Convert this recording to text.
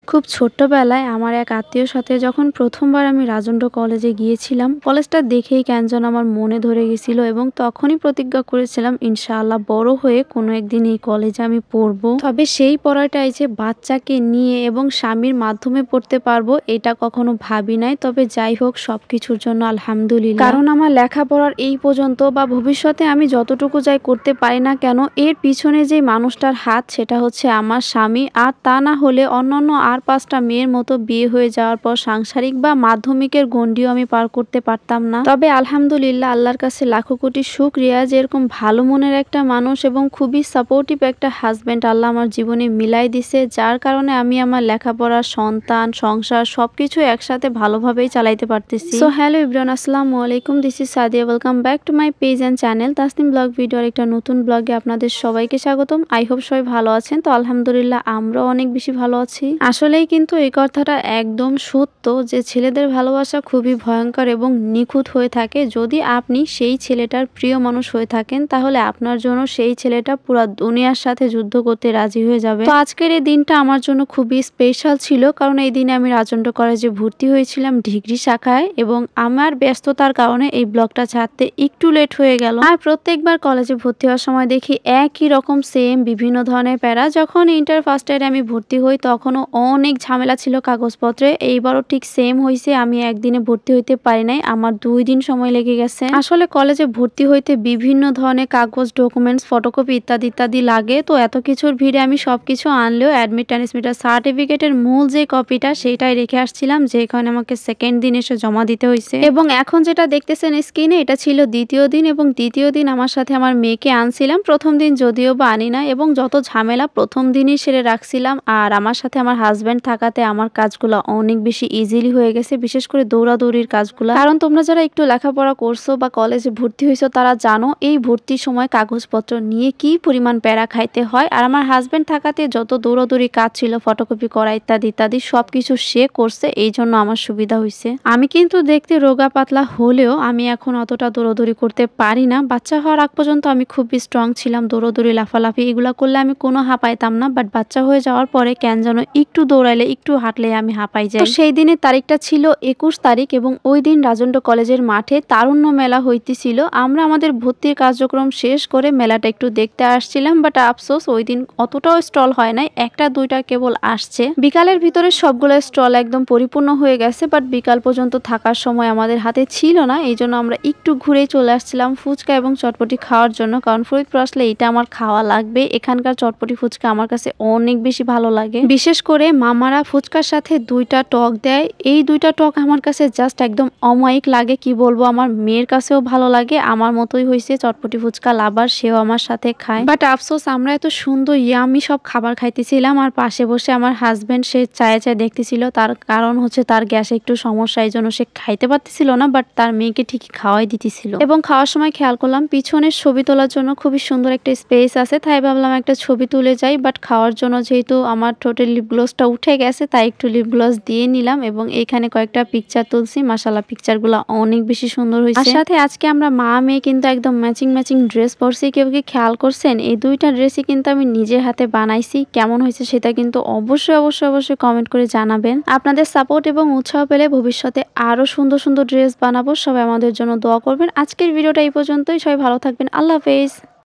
খুব ছোট্টবেলায় আমার এক আত্মীয়র সাথে যখন প্রথমবার আমি রাজন্ড কলেজে গিয়েছিলাম, কলেজটা দেখেই কেন যেন আমার মনে ধরে গেছিল এবং তখনই প্রতিজ্ঞা করেছিলাম ইনশাআল্লাহ বড় হয়ে কোনো একদিন এই কলেজে আমি পড়বো। তবে সেই পড়াটাই যে বাচ্চাকে নিয়ে এবং স্বামীর মাধ্যমে পড়তে পারবো এটা কখনো ভাবি নাই। তবে যাই হোক, সবকিছুর জন্য আলহামদুলিল্লাহ। কারণ আমার লেখাপড়ার এই পর্যন্ত বা ভবিষ্যতে আমি যতটুকু যাই করতে পারি না কেন, এর পিছনে যে মানুষটার হাত সেটা হচ্ছে আমার স্বামী। আর তা না হলে অন্যান্য আর 5টা মেয়ের মতো বিয়ে হয়ে যাওয়ার পর সাংসারিক বা মাধ্যমিকের গণ্ডিও আমি পার করতে পারতাম না। তবে আলহামদুলিল্লাহ, আল্লাহর কাছে লাখো কোটি শুকরিয়া যে এরকম ভালো মনের একটা মানুষ এবং খুবই সাপোর্টিভ একটা হাজবেন্ড আল্লাহ আমার জীবনে মিলাই দিছে, যার কারণে আমি আমার লেখাপড়া, সন্তান, সংসার সবকিছু একসাথে ভালোভাবেই চালাইতে পারতেছি। সো হ্যালো এভরিওয়ান, আসসালামু আলাইকুম, this is Sadia. Welcome back to my page and channel Tasnim blog ভিডিওর একটা নতুন ব্লগে আপনাদের সবাইকে স্বাগতম। আই হোপ সবাই ভালো আছেন। তো আলহামদুলিল্লাহ আমরাও অনেক বেশি ভালো আছি। আসলেই কিন্তু এই কথাটা একদম সত্য যে ছেলেদের ভালোবাসা খুবই ভয়ঙ্কর এবং নিখুঁত হয়ে থাকে। যদি আপনি সেই ছেলেটার প্রিয় মানুষ হয়ে থাকেন তাহলে আপনার জন্য সেই ছেলেটা পুরো দুনিয়ার সাথে যুদ্ধ করতে রাজি হয়ে যাবে। তো আজকের এই দিনটা আমার জন্য খুবই স্পেশাল ছিল, কারণ এই দিনে আমি রাজন্ড কলেজে ভর্তি হয়েছিলাম ডিগ্রি শাখায় এবং আমার ব্যস্ততার কারণে এই ব্লগটা ছাড়তে একটু লেট হয়ে গেল। আর প্রত্যেকবার কলেজে ভর্তি হওয়ার সময় দেখি একই রকম সেম বিভিন্ন ধরনের প্যারা। যখন ইন্টার ফার্স্ট ইয়ারে আমি ভর্তি হই তখনও অনেক ঝামেলা ছিল কাগজপত্রে। এইবারও ঠিক সেম হয়েছে, আমি একদিনে ভর্তি হইতে পারি নাই, আমার 2 দিন সময় লেগে গেছে। আসলে কলেজে ভর্তি হইতে বিভিন্ন ধরনের কাগজ, ডকুমেন্টস, ফটোকপি ইত্যাদি ইত্যাদি লাগে। তো এত কিছুর ভিড়ে আমি সবকিছু আনলেও অ্যাডমিট ট্রান্সমিটার সার্টিফিকেটের মূল যে কপিটা সেটাই রেখে আসছিলাম, যে কারণে আমাকে সেকেন্ড দিন এসে জমা দিতে হয়েছে। এবং এখন যেটা দেখতেছেন স্ক্রিনে, এটা ছিল দ্বিতীয় দিন এবং দ্বিতীয় দিন আমার সাথে আমার মেয়েকে আনছিলাম। প্রথম দিন যদিও বা আনি না এবং যত ঝামেলা প্রথম দিনই সেরে রাখছিলাম। আর আমার সাথে আমার হাজবেন্ড থাকাতে আমার কাজগুলো অনেক বেশি ইজিলি হয়ে গেছে, বিশেষ করে দৌড়াদৌড়ির কাজগুলো। কারণ তোমরা যারা একটু লেখাপড়া করছো বা কলেজে ভর্তি হয়েছো তারা জানো এই ভর্তির সময় কাগজপত্র নিয়ে কি পরিমাণ প্যারা খাইতে হয়। আর আমার হাজবেন্ড থাকাতে যত দৌড়াদৌড়ি কাজ ছিল, ফটোকপি করা ইত্যাদি ইত্যাদি সবকিছু সে করছে, এই জন্য আমার সুবিধা হয়েছে। আমি কিন্তু দেখতে রোগা পাতলা হলেও আমি এখন অতটা দৌড়াদৌড়ি করতে পারি না। বাচ্চা হওয়ার আগ পর্যন্ত আমি খুবই স্ট্রং ছিলাম, দৌড়াদৌড়ি লাফালাফি এগুলা করলে আমি কোনো হাঁপাইতাম না। বাট বাচ্চা হয়ে যাওয়ার পরে কেন যেন একটু দৌড়াইলে, একটু হাঁটলে আমি হাঁপাই যাই। সেই দিনের তারিখটা ছিল 21 তারিখ এবং ওই দিন রাজন্ড কলেজের মাঠে তারুণ্য মেলা হইতেছিল। আমরা আমাদের ভর্তির কার্যক্রম শেষ করে মেলাটা একটু দেখতে আসছিলাম। বাট আফসোস ওই দিন অতটাও স্টল হয় নাই, 1টা 2টা কেবল আসছে। বিকালের ভিতরে সবগুলো স্টল একদম পরিপূর্ণ হয়ে গেছে, বাট বিকাল পর্যন্ত থাকার সময় আমাদের হাতে ছিল না। এই জন্য আমরা একটু ঘুরে চলে আসছিলাম ফুচকা এবং চটপটি খাওয়ার জন্য, কারণ ফরিদপুর আসলে এটা আমার খাওয়া লাগবে। এখানকার চটপটি ফুচকা আমার কাছে অনেক বেশি ভালো লাগে। বিশেষ করে মামারা ফুচকার সাথে 2টা টক দেয়, এই 2টা টক আমার কাছে জাস্ট একদম অমায়িক লাগে। কি বলবো, আমার মেয়ের কাছেও ভালো লাগে, আমার মতোই হয়েছে চটপটি ফুচকা লাভার, সেও আমার সাথে খায়। বাট আফসোস আমরা এত সুন্দর ইয়ামি সব খাবার খাইতেছিলাম আর পাশে বসে আমার হাজবেন্ড সে চায়ে চায়ে দেখতেছিল। তার কারণ হচ্ছে তার গ্যাসে একটু সমস্যা, এই জন্য সে খাইতে পারতেছিল না, বাট তার মেয়েকে ঠিকই খাওয়াই দিতেছিল। এবং খাওয়ার সময় খেয়াল করলাম পিছনের ছবি তোলার জন্য খুবই সুন্দর একটা স্পেস আছে, তাই ভাবলাম একটা ছবি তুলে যাই। বাট খাওয়ার জন্য যেহেতু আমার টোটাল লিপ গ্লসটা উঠে গেছে তাই একটু লিপ গ্লস দিয়ে নিলাম এবং এখানে কয়েকটা পিকচার তুলছি। মাশাআল্লাহ পিকচারগুলো অনেক বেশি সুন্দর হয়েছে। আর সাথে আজকে আমরা মা মেয়ে কিন্তু একদম ম্যাচিং ম্যাচিং ড্রেস পরছি। কেউ কি খেয়াল করছেন, এই 2টা ড্রেসই কিন্তু আমি নিজের হাতে বানাইছি। কেমন হয়েছে সেটা কিন্তু অবশ্যই অবশ্যই অবশ্যই কমেন্ট করে জানাবেন। আপনাদের সাপোর্ট এবং উৎসাহ পেলে ভবিষ্যতে আরো সুন্দর সুন্দর ড্রেস বানাবো। সবাই আমাদের জন্য দোয়া করবেন। আজকের ভিডিওটা এই পর্যন্তই, সবাই ভালো থাকবেন। আল্লাহ হাফেজ।